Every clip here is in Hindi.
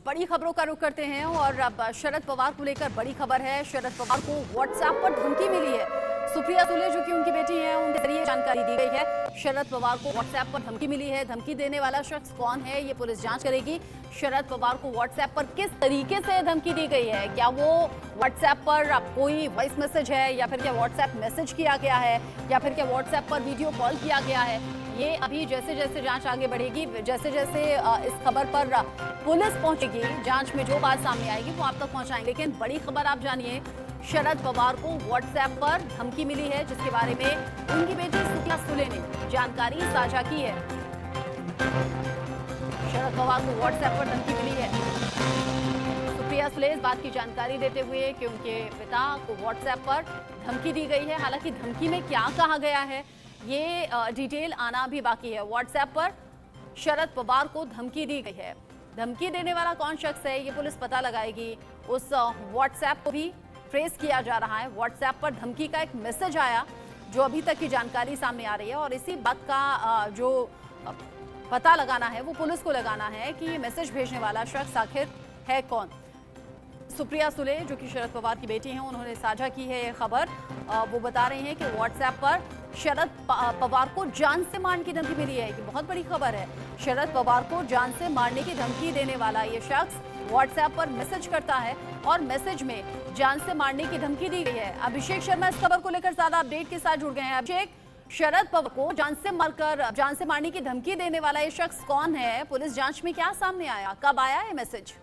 बड़ी खबरों का रुख करते हैं और अब शरद पवार को लेकर बड़ी खबर है। शरद पवार को व्हाट्सएप पर धमकी मिली है। सुप्रिया सुले जो कि उनकी बेटी हैं, उनके जरिए जानकारी दी गई है। शरद पवार को व्हाट्सएप पर धमकी मिली है। धमकी देने वाला शख्स कौन है, ये पुलिस जांच करेगी। शरद पवार को व्हाट्सएप पर किस तरीके से धमकी दी गई है, क्या वो व्हाट्सएप पर कोई वॉइस मैसेज है या फिर क्या व्हाट्सएप मैसेज किया गया है या फिर क्या व्हाट्सएप पर वीडियो कॉल किया गया है, ये अभी जैसे जैसे जांच आगे बढ़ेगी, जैसे जैसे इस खबर पर पुलिस पहुंचेगी, जांच में जो बात सामने आएगी वो आप तक पहुंचाएंगे। लेकिन बड़ी खबर आप जानिए, शरद पवार को व्हाट्सएप पर धमकी मिली है, जिसके बारे में उनकी बेटी सुप्रिया सुले ने जानकारी साझा की है। शरद पवार को व्हाट्सएप पर धमकी मिली है। सुप्रिया सुले इस बात की जानकारी देते हुए कि उनके पिता को व्हाट्सएप पर धमकी दी गई है। हालांकि धमकी में क्या कहा गया है, ये डिटेल आना भी बाकी है। व्हाट्सएप पर शरद पवार को धमकी दी गई है। धमकी देने वाला कौन शख्स है, ये पुलिस पता लगाएगी। उस व्हाट्सएप को भी ट्रेस किया जा रहा है। व्हाट्सएप पर धमकी का एक मैसेज आया, जो अभी तक की जानकारी सामने आ रही है, और इसी बात का जो पता लगाना है वो पुलिस को लगाना है कि मैसेज भेजने वाला शख्स आखिर है कौन। सुप्रिया सुले जो कि शरद पवार की बेटी हैं, उन्होंने साझा की है ये खबर। वो बता रही हैं कि व्हाट्सएप पर शरद पवार को जान से मारने की धमकी मिली है। ये बहुत बड़ी खबर है। शरद पवार को जान से मारने की धमकी देने वाला ये शख्स व्हाट्सएप पर मैसेज करता है और मैसेज में जान से मारने की धमकी दी गई है। अभिषेक शर्मा इस खबर को लेकर ज्यादा अपडेट के साथ जुड़ गए हैं। अभिषेक, शरद पवार को जान से मारने की धमकी देने वाला ये शख्स कौन है, पुलिस जांच में क्या सामने आया, कब आया है मैसेज?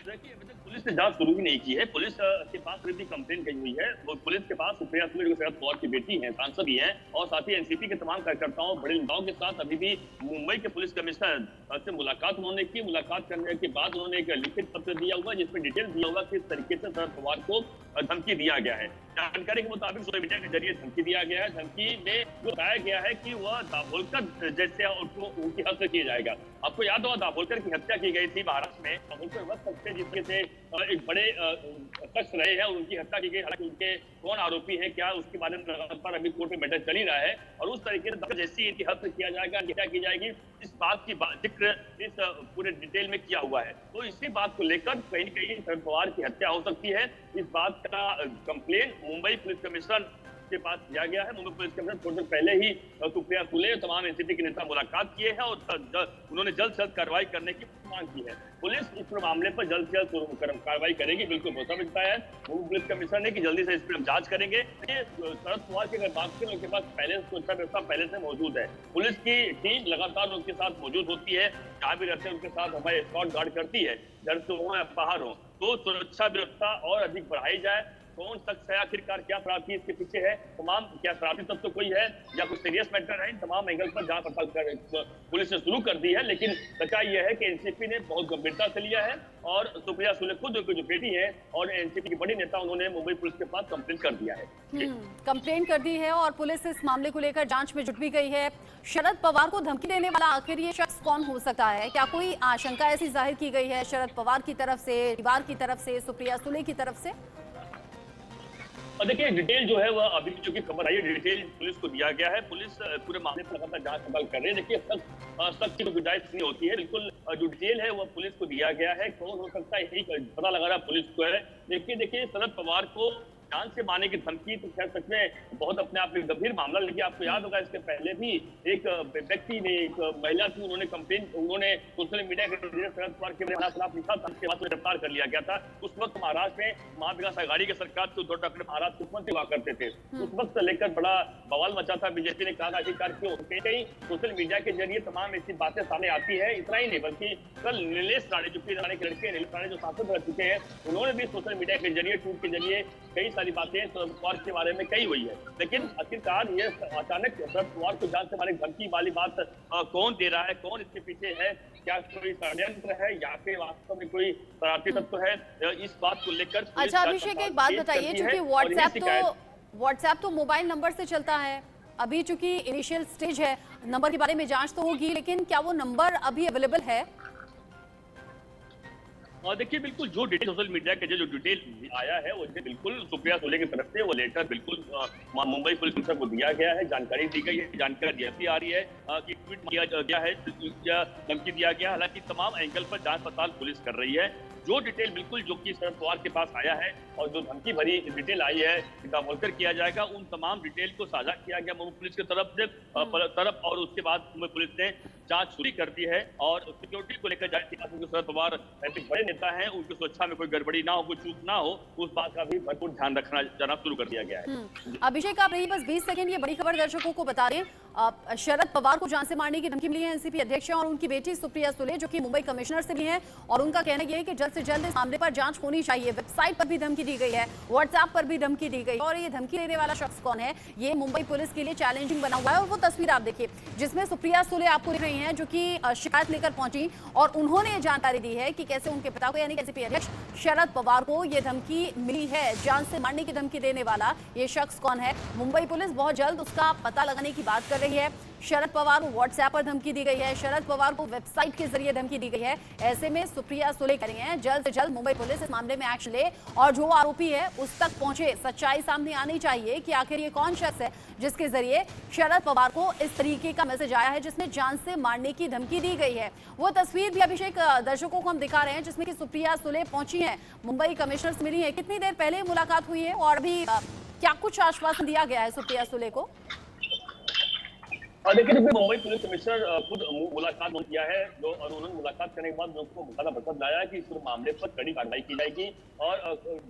देखिए, अभी तक पुलिस ने जांच शुरू भी नहीं की है। पुलिस के पास भी कंप्लेंट गई हुई है। वो पुलिस के पास सुप्रिया सुले जो शरद पवार की बेटी हैं, सांसद भी हैं, और साथ ही एनसीपी के तमाम कार्यकर्ताओं, बड़े नेताओं के साथ अभी भी मुंबई के पुलिस कमिश्नर से मुलाकात उन्होंने की। मुलाकात करने के बाद उन्होंने एक लिखित पत्र दिया हुआ, जिसमें डिटेल दिया हुआ किस तरीके से शरद पवार को धमकी दिया गया है। जानकारी के मुताबिक सोशल मीडिया के जरिए धमकी दिया गया है। धमकी में जो बताया गया है कि वह दाभोलकर जैसे उनकी हत्या की जाएगा। आपको याद होगा, दाभोलकर की हत्या की गई थी महाराष्ट्र में। दाभोलकर वह शख्स थे जिसके से एक बड़े शख्स रहे हैं और उनकी हत्या की गई। हालांकि उनके कौन आरोपी है, क्या, उसके बारे में लगातार अभी कोर्ट में मैटर चल ही रहा है। और उस तरीके से जैसे इनकी हत्या किया जाएगा, क्या की जाएगी, इस बात की जिक्र इस पूरे डिटेल में किया हुआ है। तो इसी बात को लेकर कहीं न कहीं शरद पवार की हत्या हो सकती है। इस बात का कंप्लेन मुंबई पुलिस कमिश्नर के पास किया गया है। मुंबई पुलिस कमिश्नर थोड़ी देर पहले ही सुप्रिया सुले और तमाम एनसीपी के नेता मुलाकात किए हैं और उन्होंने जल्द से जल्द कार्रवाई करने की मांग की है। पुलिस इस मामले पर जल्द से जल्द कार्रवाई करेगी, बिल्कुल भरोसा मिलता है मुंबई पुलिस कमिश्नर ने कि जल्दी से इस पर हम जांच करेंगे। शरद पवार की अगर बात करें, उनके पास पहले सुरक्षा व्यवस्था पहले से मौजूद है। पुलिस की टीम लगातार उनके साथ मौजूद होती है, जहाँ भी रहते हैं उनके साथ हमारे स्कॉट गार्ड करती है, घर से हो या बाहर हो। तो सुरक्षा व्यवस्था और अधिक बढ़ाई जाए। कौन शख्स है, आखिरकार क्या शरारती इसके पीछे है, तमाम क्या शरारती तत्व कोई है या कुछ सीरियस मैटर है, इन तमाम एंगल पर जांच पड़ताल पुलिस ने शुरू कर दी है। लेकिन सच्चाई यह है कि एनसीपी ने बहुत गंभीरता से लिया है और सुप्रिया सुले खुद जो बेटी है और एनसीपी की बड़ी नेता, उन्होंने मुंबई पुलिस के पास कंप्लेंट कर दिया है। कंप्लेंट कर दी है और पुलिस इस मामले को लेकर जांच में जुट भी गई है। शरद पवार को धमकी देने वाला आखिर ये शख्स कौन हो सकता है? क्या कोई आशंका ऐसी जाहिर की गई है शरद पवार की तरफ से, परिवार की तरफ से, सुप्रिया सुले की तरफ से? और देखिए, डिटेल जो है वह अभी जो की खबर आई है, डिटेल पुलिस को दिया गया है। पुलिस पूरे मामले पर लगातार जांच पड़ताल कर रही है। देखिए, सख्त की गुंजाइश नहीं होती है, बिल्कुल जो डिटेल है वह पुलिस को दिया गया है। कौन हो सकता है यही पता लगा रहा पुलिस को है। देखिए शरद पवार को जान से मारने की धमकी तो खैर सच में बहुत अपने आप में गंभीर मामला। लेकिन आपको याद होगा, इसके पहले भी एक व्यक्ति ने, एक महिला थी, उन्होंने सोशल मीडिया के जरिए शरद पवार के खिलाफ लिखा था, उसके बाद गिरफ्तार कर लिया गया था। उस वक्त महाराष्ट्र में महाविकास आघाड़ी की सरकार से उद्धव ठाकरे महाराष्ट्र के मुख्यमंत्री हुआ करते थे। उस वक्त लेकर बड़ा बवाल मचा था। बीजेपी ने कहा आखिरकार क्यों कहीं सोशल मीडिया के जरिए तमाम ऐसी बातें सामने आती है। इतना ही नहीं बल्कि कल नीलेश राणे, जो कि राणे के लड़के नीलेश राणे जो सांसद रह चुके हैं, उन्होंने भी सोशल मीडिया के जरिए, ट्वीट के जरिए कई सारी बातें शरद पवार के बारे में कही हुई है। लेकिन आखिरकार ये अचानक शरद पवार को जान से मारने की धमकी वाली बात कौन दे रहा है, कौन इसके पीछे है, क्या कोई षड्यंत्र है या फिर वास्तव में कोई शरारती तत्व है, इस बात को लेकर। अच्छा अभिषेक, एक बात बताइए, चूंकि व्हाट्सएप तो मोबाइल नंबर से चलता है, अभी चूंकि इनिशियल स्टेज है, नंबर के बारे में जांच तो होगी, लेकिन क्या वो नंबर अभी अवेलेबल है? और देखिए बिल्कुल जो डिटेल सोशल मीडिया के जो डिटेल आया है वो बिल्कुल सुप्रिया सुले की तरफ से वो लेटर बिल्कुल मुंबई पुलिस कमिश्नर को दिया गया है, जानकारी दी गई है, जानकारी ऐसी आ रही है कि ट्वीट किया गया है या धमकी दिया गया। हालांकि तमाम एंगल पर जांच पड़ताल पुलिस कर रही है। जो डिटेल बिल्कुल जो कि शरद पवार के पास आया है और जो धमकी भरी डिटेल आई है दामोदर किया जाएगा, उन तमाम डिटेल को साझा किया गया मुंबई पुलिस की तरफ और उसके बाद मुंबई पुलिस ने जांच शुरू कर दी है। और सिक्योरिटी को लेकर शरद पवार ऐसे बड़े नेता हैं, उनकी सुरक्षा में कोई गड़बड़ी ना हो, कोई चूक ना हो, उस बात का भी भरपूर ध्यान रखना जाना शुरू कर दिया गया है। अभिषेक आप रही बस 20 सेकंड, ये बड़ी खबर दर्शकों को बता दें। शरद पवार को जान से मारने की धमकी मिली है एनसीपी अध्यक्ष और उनकी बेटी सुप्रिया सुले, जो कि मुंबई कमिश्नर से भी हैं, और उनका कहना यह है कि जल्द से जल्द इस मामले पर जांच होनी चाहिए। वेबसाइट पर भी धमकी दी गई है, व्हाट्सएप पर भी धमकी दी गई, और ये धमकी देने वाला शख्स कौन है ये मुंबई पुलिस के लिए चैलेंजिंग बना हुआ है। और वो तस्वीर आप देखिए जिसमें सुप्रिया सुले आपको दिख रही हैं, जो कि शिकायत लेकर पहुंची और उन्होंने ये जानकारी दी है कि कैसे उनके पिता को यानी एनसीपी अध्यक्ष शरद पवार को ये धमकी मिली है। जान से मारने की धमकी देने वाला ये शख्स कौन है, मुंबई पुलिस बहुत जल्द उसका पता लगाने की बात कर रही है। शरद पवार को व्हाट्सएप पर धमकी दी गई है, शरद पवार को वेबसाइट के जरिए धमकी दी गई है। ऐसे में सुप्रिया सुले कह रही हैं जल्द से जल्द मुंबई पुलिस इस मामले में एक्शन ले और जो आरोपी है उस तक पहुंचे। सच्चाई सामने आनी चाहिए कि आखिर ये कौन शख्स है जिसके जरिए शरद पवार को इस तरीके का मैसेज आया है जिसमें जान से मारने की धमकी दी गई है। वो तस्वीर भी अभिषेक दर्शकों को हम दिखा रहे हैं जिसमें कि सुप्रिया सुले पहुंची है, मुंबई कमिश्नर से मिली है। कितनी देर पहले मुलाकात हुई है और अभी क्या कुछ आश्वासन दिया गया है सुप्रिया सुले को? और देखिए जब मुंबई पुलिस कमिश्नर खुद मुलाकात किया है जो और उन्होंने मुलाकात करने के बाद लोगों को मुकादा बरकत लाया है कि इस पूरे मामले पर कड़ी कार्रवाई की जाएगी। और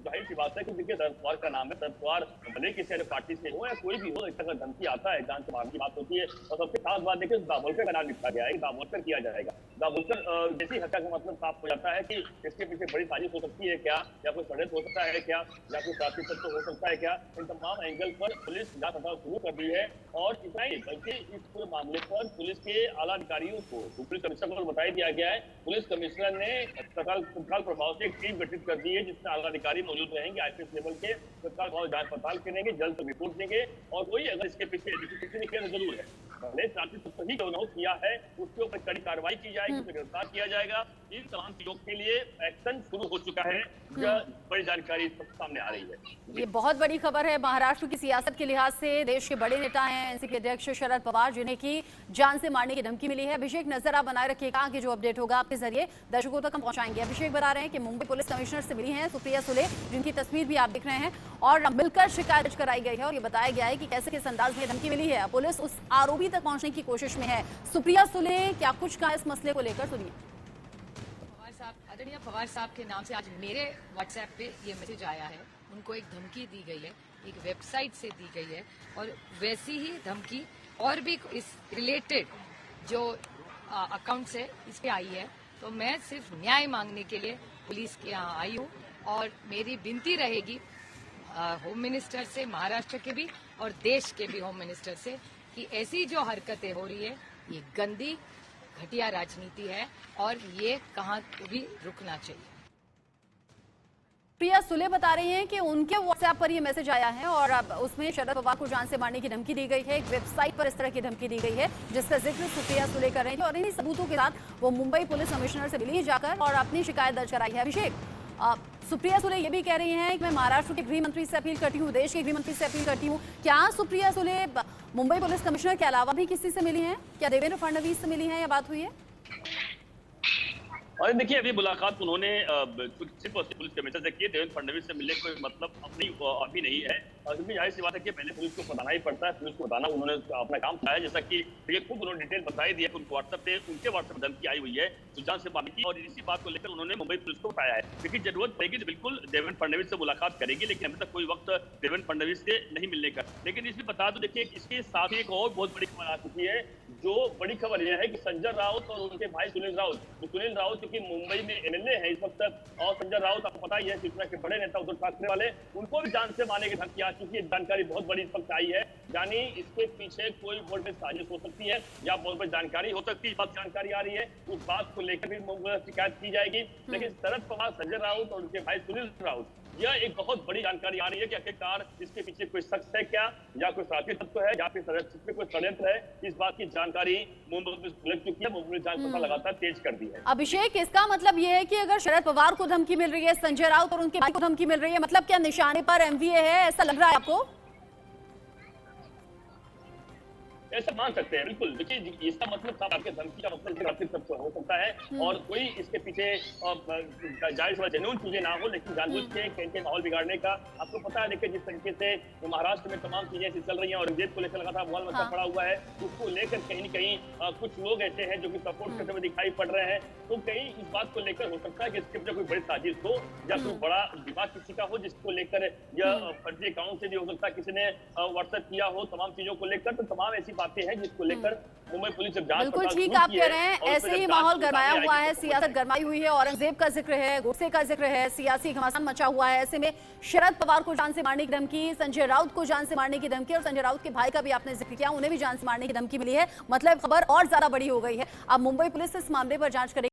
जाहिर सी बात है कि देखिए शरद पवार का नाम है, शरद पवार भले किसी अन्य पार्टी से हो या कोई भी हो, इस तरह का धमकी आता है, जान से मारने की बात होती है। और सबसे खास बात देखिए दाभोलकर का नाम लिखा गया है, दाभोलकर किया जाएगा। दाभोलकर जैसी हत्या का मतलब साफ हो जाता है कि इसके पीछे बड़ी साजिश हो सकती है क्या, या कोई षड्यंत्र हो सकता है क्या, या कोई साथी तत्व हो सकता है क्या। इन तमाम एंगल पर पुलिस जांच पड़ताल शुरू कर दी है। और इतना ही बल्कि इस पूरे मामले पर पुलिस के आला अधिकारियों को पुलिस कमिश्नर को बताया दिया गया है। पुलिस कमिश्नर ने तत्काल प्रभाव से एक टीम गठित कर दी है जिसमें आला अधिकारी मौजूद रहेंगे, आईपीएस लेवल के, तत्काल प्रभाव जांच पड़ताल करेंगे, जल्द रिपोर्ट देंगे। और कोई अगर इसके पीछे किसी ने जरूर है भले साथी सही किया है उसके ऊपर कड़ी कार्रवाई की जाएगी, उसे गिरफ्तार किया जाएगा। इन तमाम चीजों के लिए एक्शन शुरू हो चुका है, बड़ी जानकारी सामने आ रही है। ये बहुत बड़ी खबर है महाराष्ट्र की सियासत के लिहाज से। देश के बड़े नेता हैं एनसीपी अध्यक्ष शरद पवार, जिन्हें की जान से मारने की धमकी मिली है। अभिषेक नजर आप बनाए रखिएगा कि जो अपडेट होगा आपके जरिए दर्शकों तक हम पहुंचाएंगे। अभिषेक बता रहे हैं कि मुंबई पुलिस कमिश्नर से मिली है सुप्रिया सुले, जिनकी तस्वीर भी आप दिख रहे हैं, और मिलकर शिकायत दर्ज कराई गई है। और ये बताया गया है कि कैसे किस अंदाज में धमकी मिली है। पुलिस उस आरोपी तक पहुंचने की कोशिश में है। सुप्रिया सुले क्या कुछ कहा इस मसले को लेकर, सुनिए। आदरणीय पवार साहब के नाम से आज मेरे व्हाट्सएप पे ये मैसेज आया है। उनको एक धमकी दी गई है, एक वेबसाइट से दी गई है, और वैसी ही धमकी और भी इस रिलेटेड जो अकाउंट है इस पे आई है। तो मैं सिर्फ न्याय मांगने के लिए पुलिस के यहाँ आई हूँ, और मेरी विनती रहेगी होम मिनिस्टर से, महाराष्ट्र के भी और देश के भी होम मिनिस्टर से, कि ऐसी जो हरकतें हो रही है ये गंदी घटिया राजनीति है और ये कहाँ भी रुकना चाहिए। प्रिया सुले बता रही हैं कि उनके व्हाट्सएप पर ये मैसेज आया है और अब उसमें शरद पवार को जान से मारने की धमकी दी गई है। एक वेबसाइट पर इस तरह की धमकी दी गई है जिसका जिक्र सुप्रिया सुले कर रही थी, और इन्हीं सबूतों के साथ वो मुंबई पुलिस कमिश्नर से मिली जाकर और अपनी शिकायत दर्ज कराई है। अभिषेक, सुप्रिया सुले ये भी कह रही हैं कि मैं महाराष्ट्र के गृह मंत्री से अपील करती हूँ, देश के गृह मंत्री से अपील करती हूँ। क्या सुप्रिया सुले मुंबई पुलिस कमिश्नर के अलावा भी किसी से मिली हैं? क्या देवेंद्र फडणवीस से मिली हैं या बात हुई है? और देखिए अभी मुलाकात उन्होंने सिर्फ पुलिस कमिश्नर से की, देवेंद्र फडणवीस से मिलने कोई मतलब अभी नहीं है। क्योंकि जाहिर सी बात है कि पहले पुलिस को बताना ही पड़ता है, पुलिस को बताना उन्होंने अपना काम किया है। जैसा कि देखिए खुद उन्होंने डिटेल बताई दी है, उनको व्हाट्सएप पे उनके व्हाट्सएप पर धमकी आई हुई है सुजान से बात की, और इसी बात को लेकर उन्होंने मुंबई पुलिस को बताया है। क्योंकि जरूरत पड़ेगी तो बिल्कुल देवेंद्र फडणवीस से मुलाकात करेगी, लेकिन अभी तक कोई वक्त देवेंद्र फडणवीस से नहीं मिलने का। लेकिन इसमें बता दो देखिए इसके साथ एक और बहुत बड़ी खबर आ चुकी है। जो बड़ी खबर यह है कि संजय राउत और उनके भाई सुनील राउत क्योंकि मुंबई में एमएलए है इस वक्त, और संजय राउत आपको पता ही है शिवसेना के बड़े नेता उद्धव ठाकरे वाले, उनको भी जान से मारने की धमकी आ चुकी है। जानकारी बहुत बड़ी इस वक्त आई है, यानी इसके पीछे कोई बोर्ड में साजिश हो सकती है या बोर्ड में जानकारी हो सकती है। इस बात जानकारी आ रही है, उस बात को लेकर भी शिकायत की जाएगी। लेकिन शरद पवार, संजय राउत और उनके भाई सुनील राउत यह एक बहुत बड़ी जानकारी आ रही है कि आखिरकार इसके पीछे कोई शख्स है क्या, या कोई साथी तत्व है, या फिर कोई षड्यंत्र है। इस बात की जानकारी मुंबई पुलिस लग चुकी है। मुंबई पुलिस जांच पता लगातार तेज कर दी है। अभिषेक, इसका मतलब ये है कि अगर शरद पवार को धमकी मिल रही है, संजय राउत और उनके भाई को धमकी मिल रही है, मतलब क्या निशाने पर एमवीए है, ऐसा लग रहा है आपको? ऐसा मान सकते हैं, बिल्कुल। देखिए, इसका मतलब था आपके धमकी का मतलब आर्थिक तत्व हो सकता है, और कोई इसके पीछे जायज व जेन्युइन चीजें ना हो, लेकिन जानबूझ के कहीं के माहौल बिगाड़ने का। आपको पता है, देखिए जिस तरीके से महाराष्ट्र में तमाम चीजें ऐसी चल रही हैं, औरंगजेब को लेकर लगातार माहौल मचा पड़ा हुआ है, उसको लेकर कहीं न कहीं कुछ लोग ऐसे हैं जो कि सपोर्ट करते हुए दिखाई पड़ रहे हैं। तो कहीं इस बात को लेकर हो सकता है कि इसके पीछे कोई बड़ी साजिश हो, या कोई बड़ा दिमाग किसी का हो, जिसको लेकर यह फर्जी अकाउंट से भी हो सकता है किसी ने व्हाट्सएप किया हो, तमाम चीजों को लेकर। तो तमाम ऐसी बातें हैं जिसको लेकर मुंबई पुलिस जब जांच बिल्कुल ठीक आप कह रहे हैं, ऐसे ही माहौल गरमाया हुआ है, सियासत गरमाई हुई है, औरंगजेब का जिक्र है, गोडसे का जिक्र है, सियासी घमासान मचा हुआ है। ऐसे में शरद पवार को जान से मारने की धमकी, संजय राउत को जान से मारने की धमकी, और संजय राउत के भाई का भी आपने जिक्र किया, उन्हें भी जान से मारने की धमकी मिली है। मतलब खबर और ज्यादा बड़ी हो गई है। अब मुंबई पुलिस इस मामले पर जांच करेगी।